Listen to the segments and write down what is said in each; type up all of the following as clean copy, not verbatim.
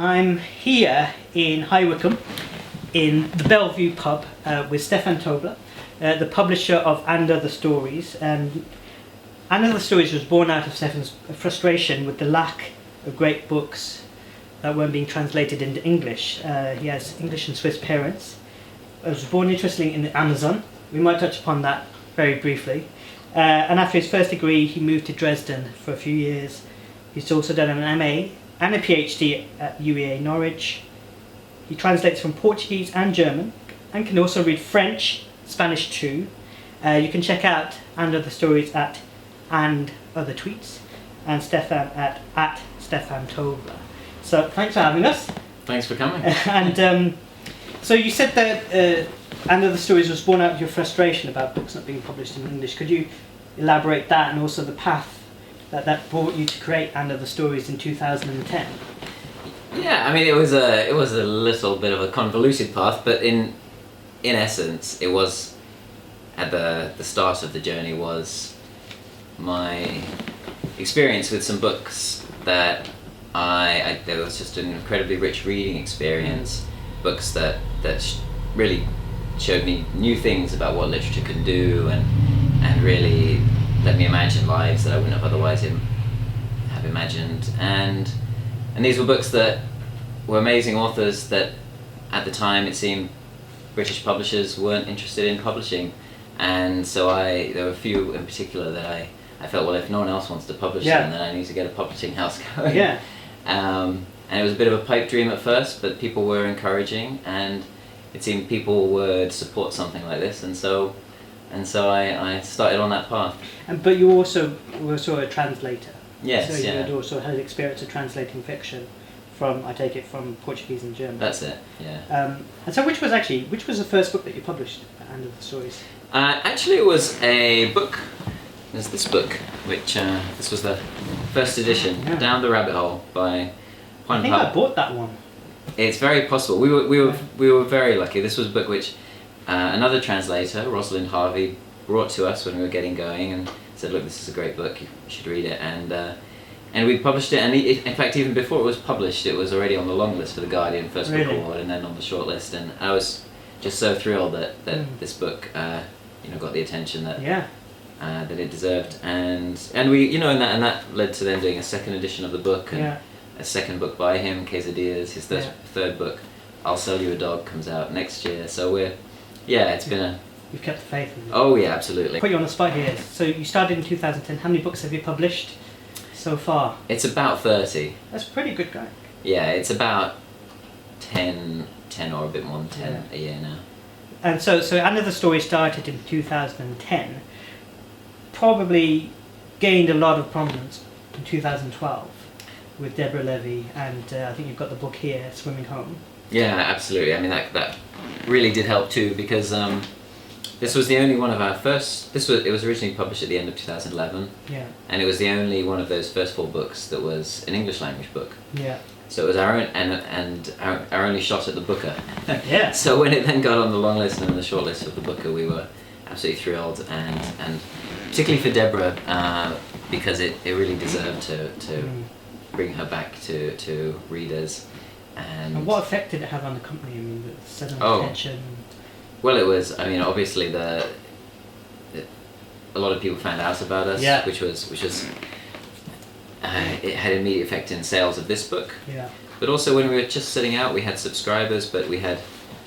I'm here in High Wycombe in the Bellevue pub with Stefan Tobler, the publisher of And Other Stories. And Other Stories was born out of Stefan's frustration with the lack of great books that weren't being translated into English. He has English and Swiss parents. He was born interestingly in the Amazon. We might touch upon that very briefly. And after his first degree, he moved to Dresden for a few years. He's also done an MA and a PhD at UEA Norwich. He translates from Portuguese and German and can also read French, Spanish too. You can check out And Other Stories at And Other Tweets and Stefan at Stefan Tobler. So thanks for having us. Thanks for coming. And so you said that And Other Stories was born out of your frustration about books not being published in English. Could you elaborate that and also the path that brought you to create And Other Stories in 2010? Yeah, I mean it was a little bit of a convoluted path, but in essence it was at the start of the journey was my experience with some books that there was just an incredibly rich reading experience, books that really showed me new things about what literature can do and really let me imagine lives that I wouldn't have otherwise have imagined. And these were books that were amazing authors that at the time it seemed British publishers weren't interested in publishing. And so there were a few in particular that I felt, well, if no one else wants to publish them, then I need to get a publishing house going. Yeah. And it was a bit of a pipe dream at first, but people were encouraging, and it seemed people would support something like this, and so I started on that path. But you also were sort of a translator. Yes, so you yeah. had also had experience of translating fiction from, I take it, from Portuguese and German. That's it, yeah. And so which was the first book that you published at End of the Stories? Actually it was a book. There's this book, which this was the first edition, Down the Rabbit Hole by Juan I think I bought that one. It's very possible. We were very lucky. This was a book which another translator, Rosalind Harvey, brought to us when we were getting going and said, "Look, this is a great book. You should read it." And we published it. And in fact, even before it was published, it was already on the long list for the Guardian First Book Award, and then on the short list. And I was just so thrilled that this book, got the attention that it deserved. And we, and that led to them doing a second edition of the book. And a second book by him, Quesadillas, his third book, I'll Sell You a Dog, comes out next year. So it's been a... You've kept the faith in it. Oh yeah, absolutely. Put you on the spot here. So you started in 2010. How many books have you published so far? It's about 30. That's pretty good going. Yeah, it's about 10 or a bit more than 10 a year now. And so And Other Stories started in 2010. Probably gained a lot of prominence in 2012. With Deborah Levy, and I think you've got the book here, Swimming Home. Yeah, absolutely. I mean, that really did help too, because this was the only one of our first. It was originally published at the end of 2011. Yeah. And it was the only one of those first 4 books that was an English language book. Yeah. So it was our own and our only shot at the Booker. Yeah. So when it then got on the long list and the short list of the Booker, we were absolutely thrilled, and particularly for Deborah, because it really deserved to bring her back to readers. And what effect did it have on the company? I mean, the sudden attention. Well, it was. I mean, obviously a lot of people found out about us, which was it had immediate effect in sales of this book. Yeah. But also when we were just setting out, we had subscribers, but we had,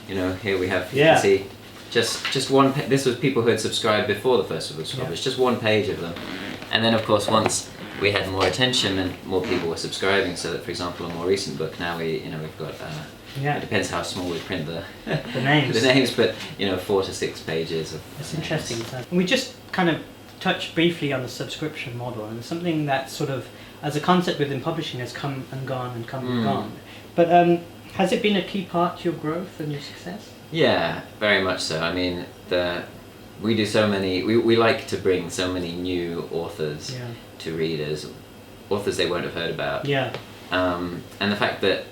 here we have. You can see just one. This was people who had subscribed before the first book was published. Just one page of them, and then of course once we had more attention and more people were subscribing, so that, for example, a more recent book now we've got it depends how small we print the names, but 4 to 6 pages of. It's interesting. And we just kind of touched briefly on the subscription model, and something that sort of, as a concept within publishing, has come and gone and come and gone. But has it been a key part to your growth and your success? Yeah, very much so. I mean, we do so many. We like to bring so many new authors to readers, authors they won't have heard about. Yeah. And the fact that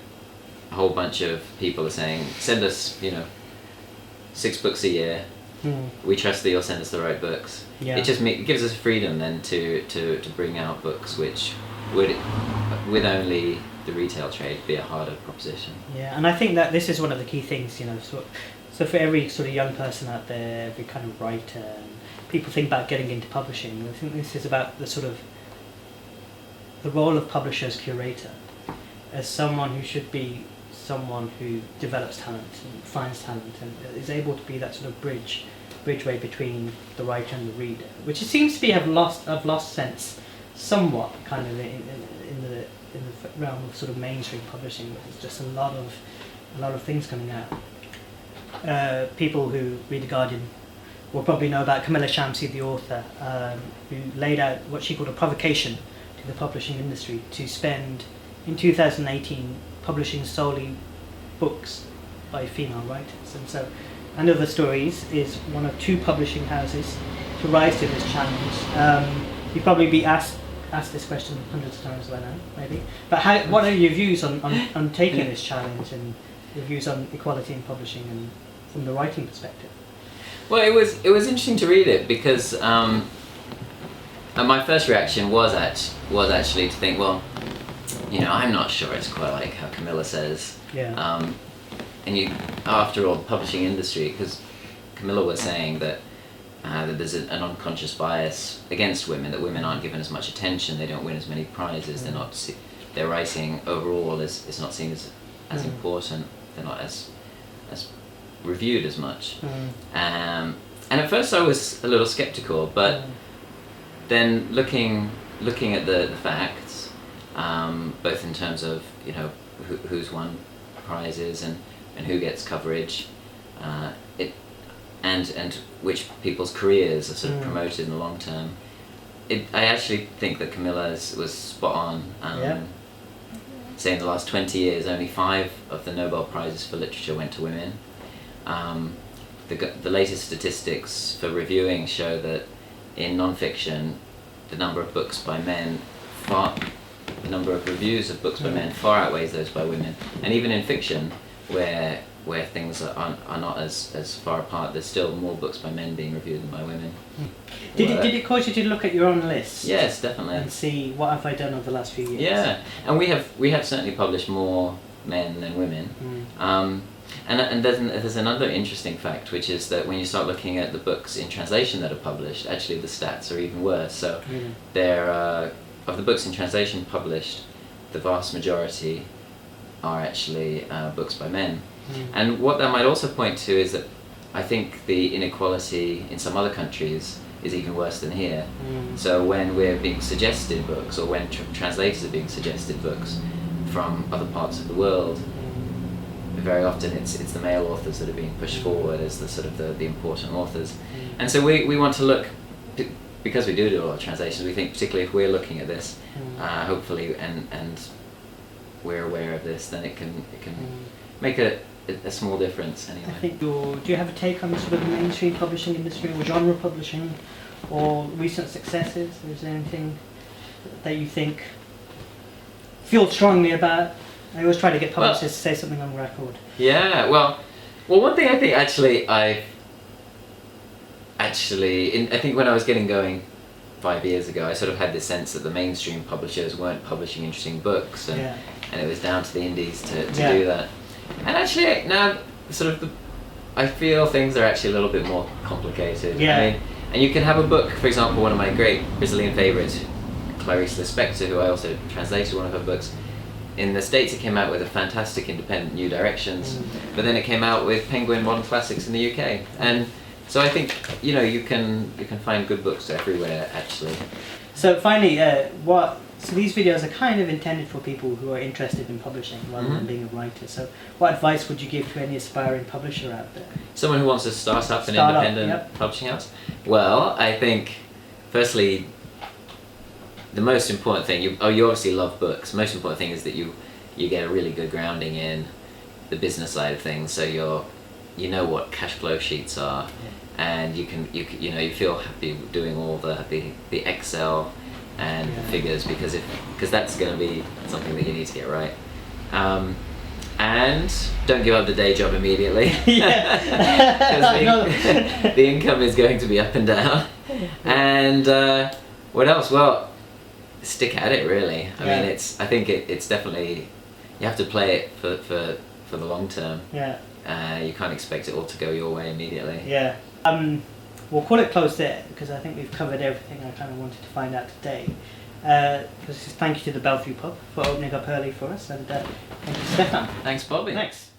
a whole bunch of people are saying, send us, 6 books a year. We trust that you'll send us the right books. Yeah. It just gives us freedom then to bring out books which would, with only the retail trade, be a harder proposition. Yeah, and I think that this is one of the key things, you know. So for every sort of young person out there, every kind of writer, and people think about getting into publishing. I think this is about the sort of the role of publisher as curator, as someone who should be someone who develops talent and finds talent and is able to be that sort of bridgeway between the writer and the reader, which it seems to be have lost sense somewhat kind of in the realm of sort of mainstream publishing, where there's just a lot of things coming out. People who read The Guardian will probably know about Camilla Shamsi, the author, who laid out what she called a provocation to the publishing industry to spend in 2018 publishing solely books by female writers. And so And Other Stories is one of 2 publishing houses to rise to this challenge. You've probably been asked this question hundreds of times by now, maybe. But what are your views on taking this challenge, and your views on equality in publishing and from the writing perspective? Well, it was interesting to read it because my first reaction was actually to think, well, I'm not sure it's quite like how Camilla says. Yeah. And after all, the publishing industry, because Camilla was saying that there's an unconscious bias against women, that women aren't given as much attention, they don't win as many prizes, their writing overall is not seen as important, they're not as reviewed as much. And at first I was a little skeptical, but then looking at the facts, both in terms of who's won prizes and who gets coverage, and which people's careers are sort of promoted in the long term. I actually think that Camilla's was spot on. Say in the last 20 years, only 5 of the Nobel Prizes for literature went to women. The latest statistics for reviewing show that in non-fiction, the number of books by men the number of reviews of books by men far outweighs those by women. And even in fiction, where things are not as far apart, there's still more books by men being reviewed than by women. Did it cause you to look at your own list? Yes, definitely. And see what have I done over the last few years? Yeah, and we have certainly published more men than women. And there's another interesting fact, which is that when you start looking at the books in translation that are published, actually the stats are even worse. So of the books in translation published, the vast majority are actually books by men. And what that might also point to is that I think the inequality in some other countries is even worse than here. So when we're being suggested books, or when translators are being suggested books from other parts of the world, very often it's the male authors that are being pushed forward as the sort of the important authors. And so we want to look, because we do a lot of translations, we think particularly if we're looking at this, hopefully, and we're aware of this, then it can make a small difference anyway. I think do you have a take on sort of the mainstream publishing industry, or genre publishing, or recent successes? Is there anything that you feel strongly about? I always try to get publishers to say something on record. Yeah, well, one thing I think I think when I was getting going 5 years ago, I sort of had this sense that the mainstream publishers weren't publishing interesting books, and it was down to the indies to do that. And actually now I feel things are actually a little bit more complicated. Yeah. I mean, and you can have a book, for example, one of my great Brazilian favourites, Clarice Lispector, who I also translated one of her books. In the States it came out with a fantastic independent New Directions, but then it came out with Penguin Modern Classics in the UK. And so I think you can find good books everywhere actually. So finally, so these videos are kind of intended for people who are interested in publishing rather than being a writer. So what advice would you give to any aspiring publisher out there? Someone who wants to start up an independent publishing house? Well, I think firstly, the most important thing, you obviously love books. The most important thing is that you get a really good grounding in the business side of things, so you know what cash flow sheets are, and you feel happy doing all the Excel and figures, because that's going to be something that you need to get right. And don't give up the day job immediately, because the income is going to be up and down. And what else? Well, stick at it, really. I Yeah. mean, I think it's definitely, you have to play it for the long term. Yeah. You can't expect it all to go your way immediately. Yeah. We'll call it close there because I think we've covered everything I kind of wanted to find out today. Thank you to the Bellevue Pub for opening up early for us, and thank you, Stefan. Thanks, Bobby. Thanks.